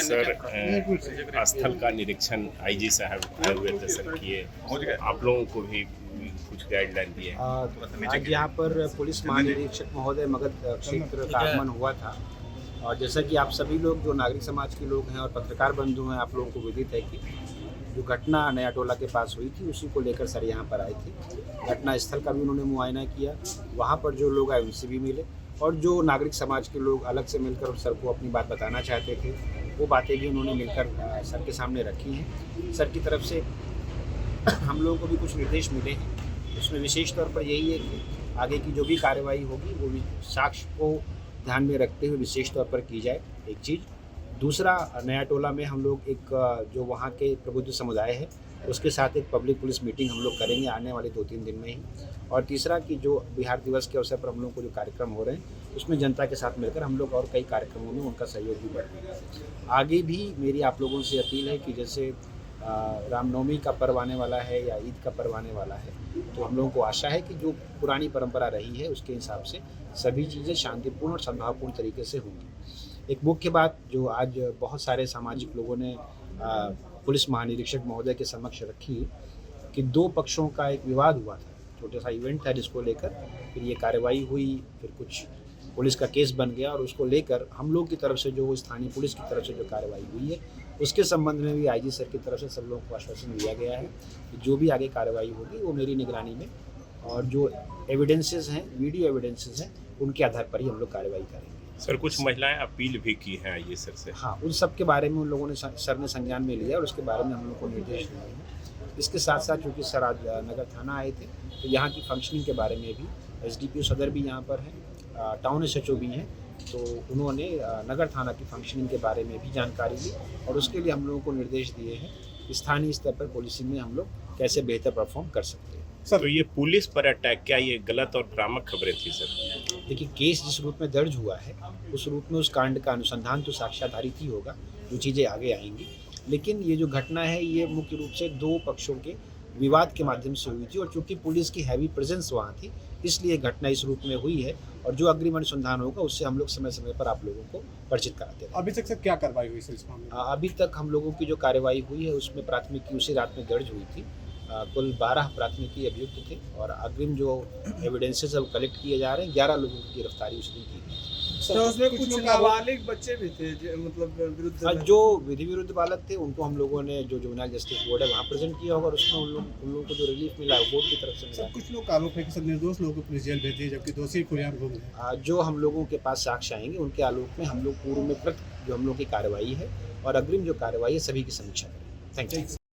Sir, स्थल का निरीक्षण आईजी साहब आए हुए थे सर, किए। आप लोगों को भी कुछ गाइडलाइन दिए हैं? आज यहाँ पर पुलिस महानिरीक्षक महोदय मगध क्षेत्र का आगमन हुआ था और जैसा कि आप सभी लोग जो नागरिक समाज के लोग हैं और पत्रकार बंधु हैं, आप लोगों को विदित है कि जो घटना नया टोला के पास हुई थी उसी को लेकर सर यहाँ पर आए थे। घटना स्थल का भी उन्होंने मुआयना किया, वहाँ पर जो लोग आए उनसे भी मिले और जो नागरिक समाज के लोग अलग से मिलकर सर को अपनी बात बताना चाहते थे वो बातें भी उन्होंने मिलकर सर के सामने रखी हैं। सर की तरफ से हम लोगों को भी कुछ निर्देश मिले हैं, उसमें विशेष तौर पर यही है कि आगे की जो भी कार्रवाई होगी वो भी साक्ष्य को ध्यान में रखते हुए विशेष तौर पर की जाए, एक चीज़। दूसरा, नया टोला में हम लोग एक जो वहाँ के प्रबुद्ध समुदाय है उसके साथ एक पब्लिक पुलिस मीटिंग हम लोग करेंगे आने वाले 2-3 दिन में ही। और तीसरा कि जो बिहार दिवस के अवसर पर हम लोग को जो कार्यक्रम हो रहे हैं उसमें जनता के साथ मिलकर हम लोग और कई कार्यक्रमों में उनका सहयोग भी बढ़ेगा। आगे भी मेरी आप लोगों से अपील है कि जैसे रामनवमी का पर्व आने वाला है या ईद का पर्व आने वाला है, तो हम लोगों को आशा है कि जो पुरानी परंपरा रही है उसके हिसाब से सभी चीज़ें शांतिपूर्ण और सद्भावपूर्ण तरीके से होंगी। एक मुख्य बात जो आज बहुत सारे सामाजिक लोगों ने पुलिस महानिरीक्षक महोदय के समक्ष रखी कि दो पक्षों का एक विवाद हुआ था, छोटा सा इवेंट था जिसको लेकर फिर ये कार्रवाई हुई, फिर कुछ पुलिस का केस बन गया और उसको लेकर हम लोग की तरफ से जो स्थानीय पुलिस की तरफ से जो कार्रवाई हुई है उसके संबंध में भी आईजी सर की तरफ से सब लोगों को आश्वासन दिया गया है कि जो भी आगे कार्रवाई होगी वो मेरी निगरानी में और जो एविडेंसेस हैं, वीडियो एविडेंसेस हैं, उनके आधार पर ही हम लोग कार्रवाई करेंगे। सर, कुछ महिलाएं अपील भी की हैं ये सर से? हाँ, उन सब के बारे में उन लोगों ने सर ने संज्ञान में लिया और उसके बारे में हम लोग को निर्देश दिए हैं। इसके साथ साथ चूँकि सर आज नगर थाना आए थे तो यहाँ की फंक्शनिंग के बारे में भी SDPO सदर भी यहाँ पर हैं, टाउन SHO भी हैं, तो उन्होंने नगर थाना की फंक्शनिंग के बारे में भी जानकारी ली और उसके लिए हम लोगों को निर्देश दिए हैं स्थानीय स्तर पर पुलिसिंग में हम लोग कैसे बेहतर परफॉर्म कर सकते हैं। सर, तो ये पुलिस पर अटैक, क्या ये गलत और भ्रामक खबरें थी सर? देखिए, केस जिस रूप में दर्ज हुआ है उस रूप में उस कांड का अनुसंधान तो साक्ष्याधारित ही होगा, जो चीज़ें आगे आएंगी, लेकिन ये जो घटना है ये मुख्य रूप से दो पक्षों के विवाद के माध्यम से हुई थी और चूंकि पुलिस की हैवी प्रेजेंस वहाँ थी इसलिए घटना इस रूप में हुई है और जो अग्रिम अनुसंधान होगा उससे हम लोग समय समय पर आप लोगों को परिचित कराते हैं। अभी तक सर क्या कार्रवाई हुई सर इस मामले में? अभी तक हम लोगों की जो कार्रवाई हुई है उसमें प्राथमिकी उसी रात में दर्ज हुई थी। कुल 12 प्राथमिकी अभियुक्त थे और अग्रिम जो एविडेंसेस अब कलेक्ट किए जा रहे हैं, 11 लोगों की गिरफ्तारी उस दिन की गई। तो उसमें कुछ नाबालिग बच्चे भी थे मतलब विरुद्ध जो विधि विरुद्ध बालक थे उनको हम लोगों ने जो जुवेनाइल जस्टिस बोर्ड है वहाँ प्रेजेंट किया होगा और उसमें उन लोगों को जो रिलीफ मिला है बोर्ड की तरफ से मिला। कुछ लोग आरोप है कि सर निर्दोष लोगों को पुलिस जेल भेज दी जबकि दोषी खुलेआम घूम रहे। जो हम लोगों के पास साक्ष्य आएंगे उनके आलोक में हम लोग पूर्व में जो हम लोग की कार्रवाई है और अग्रिम जो कार्रवाई है सभी की समीक्षा करेंगे। Thank you.